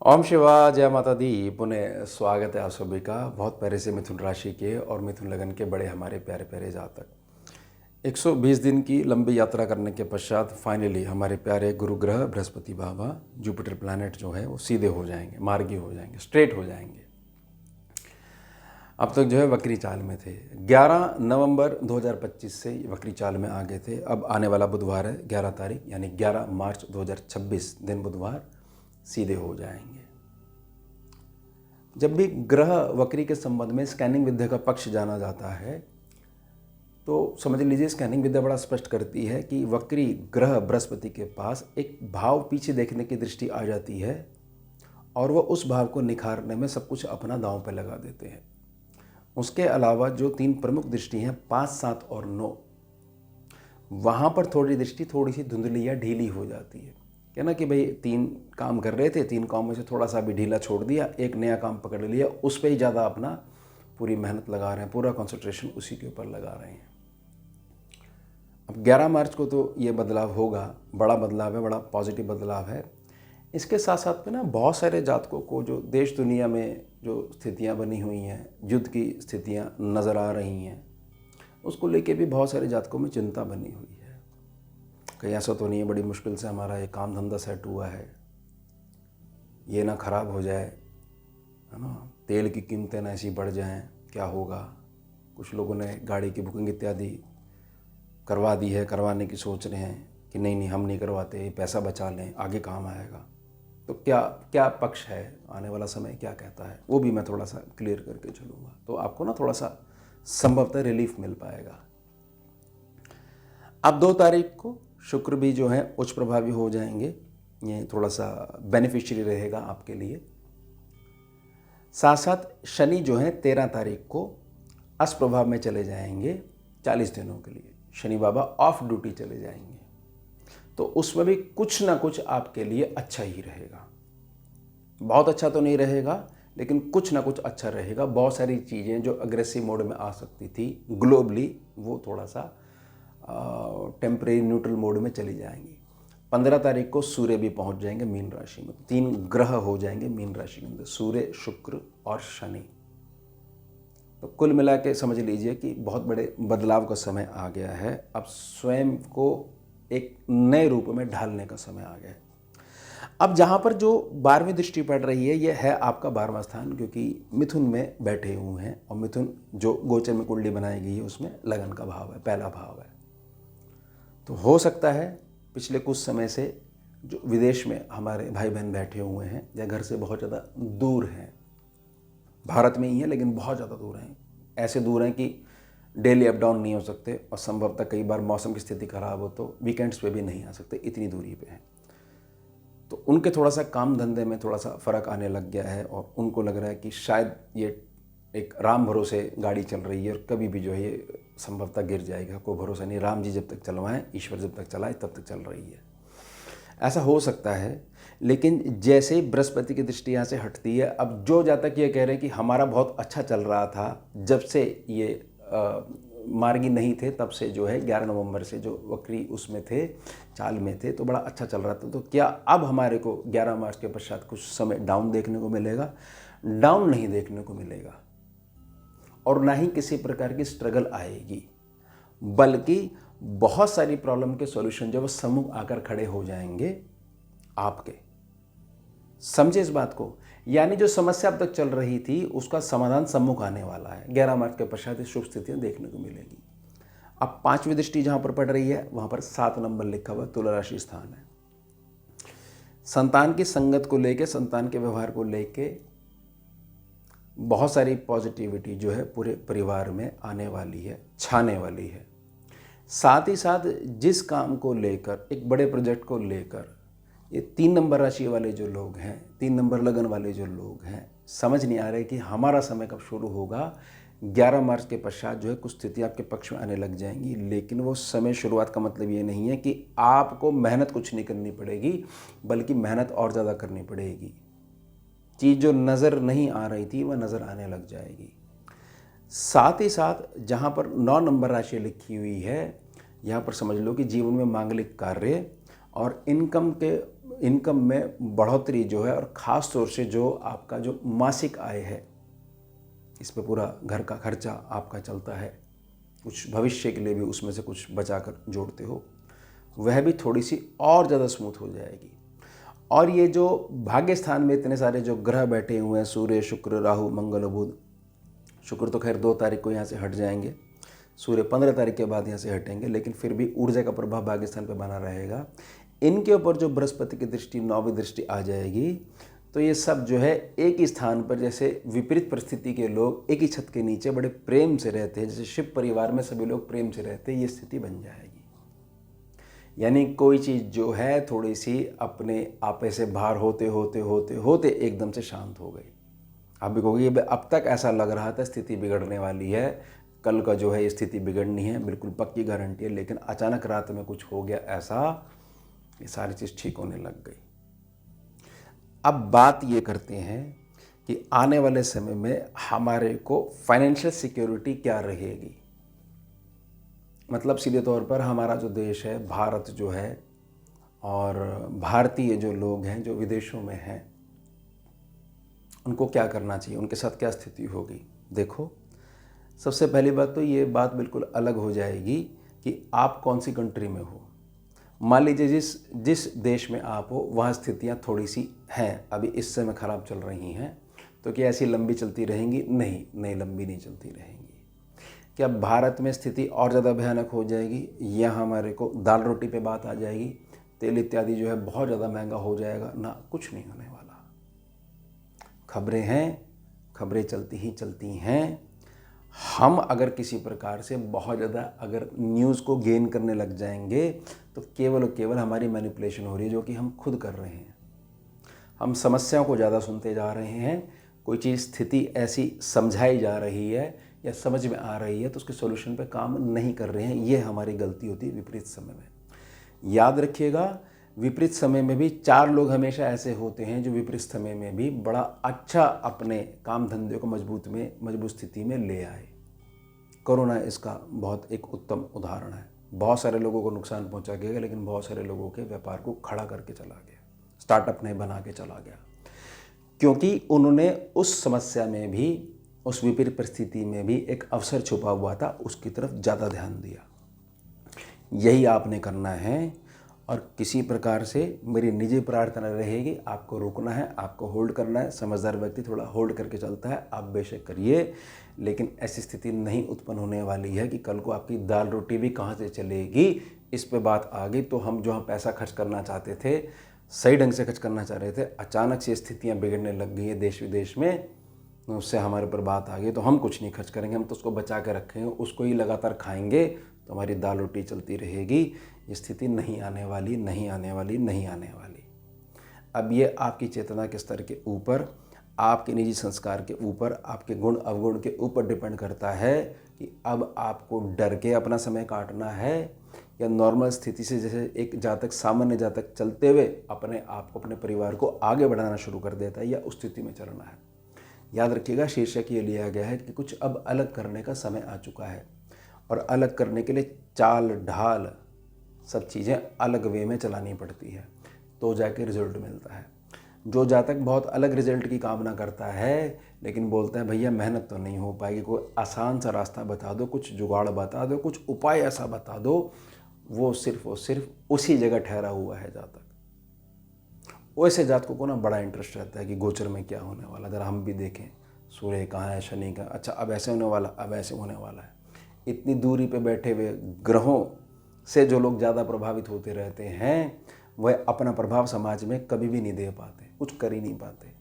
ओम शिवा जय माता दी। पुनः स्वागत है आप सभी का। बहुत प्यारे से मिथुन राशि के और मिथुन लगन के बड़े हमारे प्यारे प्यारे जातक 120 दिन की लंबी यात्रा करने के पश्चात फाइनली हमारे प्यारे गुरु ग्रह बृहस्पति बाबा जुपिटर प्लैनेट जो है वो सीधे हो जाएंगे, मार्गी हो जाएंगे, स्ट्रेट हो जाएंगे। अब तक जो है वक्री चाल में थे। 11 नवंबर 2025 से वक्री चाल में आ गए थे। अब आने वाला बुधवार है 11 तारीख यानी 11 मार्च 2026 दिन बुधवार सीधे हो जाएंगे। जब भी ग्रह वक्री के संबंध में स्कैनिंग विद्या का पक्ष जाना जाता है तो समझ लीजिए स्कैनिंग विद्या बड़ा स्पष्ट करती है कि वक्री ग्रह बृहस्पति के पास एक भाव पीछे देखने की दृष्टि आ जाती है और वह उस भाव को निखारने में सब कुछ अपना दांव पर लगा देते हैं। उसके अलावा जो तीन प्रमुख दृष्टि हैं 5, 7 और 9, वहाँ पर थोड़ी दृष्टि थोड़ी सी धुंधली या ढीली हो जाती है। क्या ना कि भाई 3 काम कर रहे थे, 3 कामों में से थोड़ा सा भी ढीला छोड़ दिया, एक नया काम पकड़ लिया, उस पर ही ज़्यादा अपना पूरी मेहनत लगा रहे हैं, पूरा कंसंट्रेशन उसी के ऊपर लगा रहे हैं। अब 11 मार्च को तो ये बदलाव होगा, बड़ा बदलाव है, बड़ा पॉजिटिव बदलाव है। इसके साथ साथ में ना बहुत सारे जातकों को जो देश दुनिया में जो स्थितियाँ बनी हुई हैं, युद्ध की स्थितियाँ नज़र आ रही हैं, उसको लेके भी बहुत सारे जातकों में चिंता बनी हुई है। कहीं ऐसा तो नहीं है बड़ी मुश्किल से हमारा ये काम धंधा सेट हुआ है, ये ना ख़राब हो जाए, है ना, तेल की कीमतें ना ऐसी बढ़ जाएं, क्या होगा। कुछ लोगों ने गाड़ी की बुकिंग इत्यादि करवा दी है, करवाने की सोच रहे हैं कि नहीं नहीं हम नहीं करवाते, पैसा बचा लें, आगे काम आएगा। तो क्या क्या पक्ष है, आने वाला समय क्या कहता है, वो भी मैं थोड़ा सा क्लियर करके चलूँगा, तो आपको ना थोड़ा सा संभवतः रिलीफ मिल पाएगा। अब 2 तारीख को शुक्र भी जो है उच्च प्रभावी हो जाएंगे, ये थोड़ा सा बेनिफिशियरी रहेगा आपके लिए। साथ साथ शनि जो है 13 तारीख को अष्ट प्रभाव में चले जाएंगे 40 दिनों के लिए। शनि बाबा ऑफ ड्यूटी चले जाएंगे, तो उसमें भी कुछ ना कुछ आपके लिए अच्छा ही रहेगा। बहुत अच्छा तो नहीं रहेगा, लेकिन कुछ ना कुछ अच्छा रहेगा। बहुत सारी चीज़ें जो अग्रेसिव मोड में आ सकती थी ग्लोबली, वो थोड़ा सा टेम्परेरी न्यूट्रल मोड में चली जाएंगी। 15 तारीख को सूर्य भी पहुंच जाएंगे मीन राशि में। 3 ग्रह हो जाएंगे मीन राशि के अंदर, सूर्य, शुक्र और शनि। तो कुल मिला के समझ लीजिए कि बहुत बड़े बदलाव का समय आ गया है। अब स्वयं को एक नए रूप में ढालने का समय आ गया है। अब जहाँ पर जो 12वीं दृष्टि पड़ रही है, यह है आपका 12वां स्थान, क्योंकि मिथुन में बैठे हुए हैं और मिथुन जो गोचर में कुंडली बनाई गई है उसमें लगन का भाव है, पहला भाव है। तो हो सकता है पिछले कुछ समय से जो विदेश में हमारे भाई बहन बैठे हुए हैं या घर से बहुत ज़्यादा दूर हैं, भारत में ही हैं लेकिन बहुत ज़्यादा दूर हैं, ऐसे दूर हैं कि डेली अप डाउन नहीं हो सकते और संभवतः कई बार मौसम की स्थिति खराब हो तो वीकेंड्स पे भी नहीं आ सकते, इतनी दूरी पे हैं। तो उनके थोड़ा सा काम धंधे में थोड़ा सा फ़र्क आने लग गया है और उनको लग रहा है कि शायद ये एक राम भरोसे गाड़ी चल रही है और कभी भी जो है ये संभवतः गिर जाएगा, कोई भरोसा नहीं। राम जी जब तक चलवाएं, ईश्वर जब तक चलाए तब तक चल रही है, ऐसा हो सकता है। लेकिन जैसे ही बृहस्पति की दृष्टि यहाँ से हटती है, अब जो जातक ये कह रहे हैं कि हमारा बहुत अच्छा चल रहा था, जब से ये मार्गी नहीं थे तब से जो है 11 नवंबर से जो वक्री उसमें थे, चाल में थे, तो बड़ा अच्छा चल रहा था। तो क्या अब हमारे को 11 मार्च के पश्चात कुछ समय डाउन देखने को मिलेगा? डाउन नहीं देखने को मिलेगा और ना ही किसी प्रकार की स्ट्रगल आएगी, बल्कि बहुत सारी प्रॉब्लम के सॉल्यूशन जब सम्मुख आकर खड़े हो जाएंगे आपके। समझे इस बात को, यानी जो समस्या अब तक चल रही थी उसका समाधान सम्मुख आने वाला है। 11 मार्च के पश्चात शुभ स्थितियां देखने को मिलेगी। अब 5वीं दृष्टि जहां पर पड़ रही है वहां पर 7 नंबर लिखा हुआ तुला राशि स्थान है। संतान की संगत को लेके, संतान के व्यवहार को लेके बहुत सारी पॉजिटिविटी जो है पूरे परिवार में आने वाली है, छाने वाली है। साथ ही साथ जिस काम को लेकर, एक बड़े प्रोजेक्ट को लेकर, ये 3 नंबर राशि वाले जो लोग हैं, 3 नंबर लगन वाले जो लोग हैं, समझ नहीं आ रहे कि हमारा समय कब शुरू होगा। 11 मार्च के पश्चात जो है कुछ स्थिति आपके पक्ष में आने लग जाएंगी, लेकिन वो समय शुरुआत का मतलब ये नहीं है कि आपको मेहनत कुछ नहीं करनी पड़ेगी, बल्कि मेहनत और ज़्यादा करनी पड़ेगी। चीज़ जो नज़र नहीं आ रही थी वह नज़र आने लग जाएगी। साथ ही साथ जहाँ पर 9 नंबर राशि लिखी हुई है, यहाँ पर समझ लो कि जीवन में मांगलिक कार्य और इनकम में बढ़ोतरी जो है, और ख़ास तौर से जो आपका जो मासिक आय है, इस पे पूरा घर का खर्चा आपका चलता है, कुछ भविष्य के लिए भी उसमें से कुछ बचा कर जोड़ते हो, वह भी थोड़ी सी और ज़्यादा स्मूथ हो जाएगी। और ये जो भाग्य स्थान में इतने सारे जो ग्रह बैठे हुए हैं, सूर्य, शुक्र, राहु, मंगल और बुध, शुक्र तो खैर 2 तारीख को यहाँ से हट जाएंगे, सूर्य 15 तारीख के बाद यहाँ से हटेंगे, लेकिन फिर भी ऊर्जा का प्रभाव भाग्य स्थान पर बना रहेगा। इनके ऊपर जो बृहस्पति की दृष्टि, 9वीं दृष्टि आ जाएगी, तो ये सब जो है एक ही स्थान पर, जैसे विपरीत परिस्थिति के लोग एक ही छत के नीचे बड़े प्रेम से रहते हैं, जैसे शिव परिवार में सभी लोग प्रेम से रहते हैं, ये स्थिति बन जाएगी। यानी कोई चीज़ जो है थोड़ी सी अपने आपे से बाहर होते होते होते होते एकदम से शांत हो गई। आप भी कहोगे अब तक ऐसा लग रहा था स्थिति बिगड़ने वाली है, कल का जो है ये स्थिति बिगड़नी है, बिल्कुल पक्की गारंटी है, लेकिन अचानक रात में कुछ हो गया ऐसा, ये सारी चीज़ ठीक होने लग गई। अब बात ये करते हैं कि आने वाले समय में हमारे को फाइनेंशियल सिक्योरिटी क्या रहेगी। मतलब सीधे तौर पर हमारा जो देश है, भारत जो है, और भारतीय जो लोग हैं जो विदेशों में हैं, उनको क्या करना चाहिए, उनके साथ क्या स्थिति होगी। देखो, सबसे पहली बात तो ये बात बिल्कुल अलग हो जाएगी कि आप कौन सी कंट्री में हो। मान लीजिए जिस देश में आप हो वहाँ स्थितियाँ थोड़ी सी हैं, अभी इस समय ख़राब चल रही हैं, तो क्या ऐसी लंबी चलती रहेंगी? नहीं, लंबी नहीं चलती रहेंगी। क्या भारत में स्थिति और ज़्यादा भयानक हो जाएगी? यहाँ हमारे को दाल रोटी पे बात आ जाएगी, तेल इत्यादि जो है बहुत ज़्यादा महंगा हो जाएगा? ना, कुछ नहीं होने वाला। खबरें हैं, खबरें चलती ही चलती हैं। हम अगर किसी प्रकार से बहुत ज़्यादा अगर न्यूज़ को गेन करने लग जाएंगे तो केवल और केवल हमारी मैनिपुलेशन हो रही है, जो कि हम खुद कर रहे हैं। हम समस्याओं को ज़्यादा सुनते जा रहे हैं, कोई चीज़ स्थिति ऐसी समझाई जा रही है या समझ में आ रही है तो उसके सॉल्यूशन पे काम नहीं कर रहे हैं। ये हमारी गलती होती है विपरीत समय में। याद रखिएगा, विपरीत समय में भी 4 लोग हमेशा ऐसे होते हैं जो विपरीत समय में भी बड़ा अच्छा अपने काम धंधे को मजबूत स्थिति में ले आए। कोरोना इसका बहुत एक उत्तम उदाहरण है। बहुत सारे लोगों को नुकसान पहुंचा गया, लेकिन बहुत सारे लोगों के व्यापार को खड़ा करके चला गया, स्टार्टअप नहीं बना के चला गया, क्योंकि उन्होंने उस समस्या में भी, उस विपरीत परिस्थिति में भी एक अवसर छुपा हुआ था, उसकी तरफ ज़्यादा ध्यान दिया। यही आपने करना है। और किसी प्रकार से मेरी निजी प्रार्थना रहेगी, आपको रुकना है, आपको होल्ड करना है। समझदार व्यक्ति थोड़ा होल्ड करके चलता है, आप बेशक करिए, लेकिन ऐसी स्थिति नहीं उत्पन्न होने वाली है कि कल को आपकी दाल रोटी भी कहाँ से चलेगी। इस पे बात आ गई तो हम जहाँ पैसा खर्च करना चाहते थे, सही ढंग से खर्च करना चाह रहे थे, अचानक से स्थितियाँ बिगड़ने लग गई है देश विदेश में, उससे हमारे ऊपर बात आ गई तो हम कुछ नहीं खर्च करेंगे, हम तो उसको बचा के रखेंगे, उसको ही लगातार खाएंगे, तो हमारी दाल रोटी चलती रहेगी। ये स्थिति नहीं आने वाली, नहीं आने वाली, नहीं आने वाली। अब ये आपकी चेतना के स्तर के ऊपर, आपके निजी संस्कार के ऊपर, आपके गुण अवगुण के ऊपर डिपेंड करता है कि अब आपको डर के अपना समय काटना है या नॉर्मल स्थिति से, जैसे एक जातक सामान्य जातक चलते हुए अपने आप को, अपने परिवार को आगे बढ़ाना शुरू कर देता है, या उस स्थिति में चलना है। याद रखिएगा, शीर्षक ये लिया गया है कि कुछ अब अलग करने का समय आ चुका है, और अलग करने के लिए चाल ढाल सब चीज़ें अलग वे में चलानी पड़ती है, तो जाके रिजल्ट मिलता है। जो जातक बहुत अलग रिजल्ट की कामना करता है, लेकिन बोलता है भैया मेहनत तो नहीं हो पाएगी, कोई आसान सा रास्ता बता दो, कुछ जुगाड़ बता दो, कुछ उपाय ऐसा बता दो, वो सिर्फ उसी जगह ठहरा हुआ है जातक। वैसे जातकों को ना बड़ा इंटरेस्ट रहता है कि गोचर में क्या होने वाला, ज़रा हम भी देखें, सूर्य कहाँ है, शनि का, अच्छा अब ऐसे होने वाला, अब ऐसे होने वाला है। इतनी दूरी पे बैठे हुए ग्रहों से जो लोग ज़्यादा प्रभावित होते रहते हैं, वह अपना प्रभाव समाज में कभी भी नहीं दे पाते, कुछ कर ही नहीं पाते।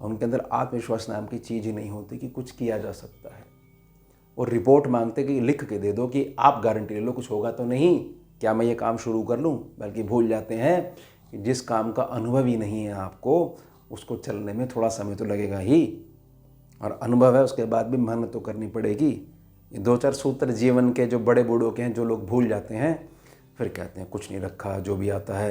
उनके अंदर आत्मविश्वास नाम की चीज़ ही नहीं होती कि कुछ किया जा सकता है। और रिपोर्ट मांगते कि लिख के दे दो कि आप गारंटी ले लो कुछ होगा तो नहीं, क्या मैं ये काम शुरू कर लूँ, बल्कि भूल जाते हैं कि जिस काम का अनुभव ही नहीं है आपको, उसको चलने में थोड़ा समय तो लगेगा ही, और अनुभव है उसके बाद भी मेहनत तो करनी पड़ेगी। ये 2-4 सूत्र जीवन के जो बड़े बूढ़ों के हैं, जो लोग भूल जाते हैं, फिर कहते हैं कुछ नहीं रखा, जो भी आता है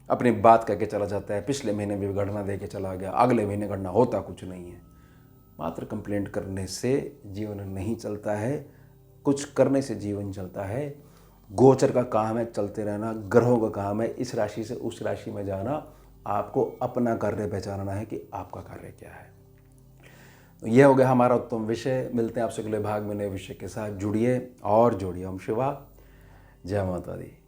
अपनी बात करके चला जाता है, पिछले महीने भी गणना दे के चला गया, अगले महीने गणना होता कुछ नहीं है। मात्र कंप्लेंट करने से जीवन नहीं चलता है, कुछ करने से जीवन चलता है। गोचर का काम है चलते रहना, ग्रहों का काम है इस राशि से उस राशि में जाना, आपको अपना कार्य पहचानना है कि आपका कार्य क्या है। तो यह हो गया हमारा उत्तम विषय। मिलते हैं आपसे अगले भाग में नए विषय के साथ। जुड़िए और जोड़िए। ओम शिवा, जय माता दी।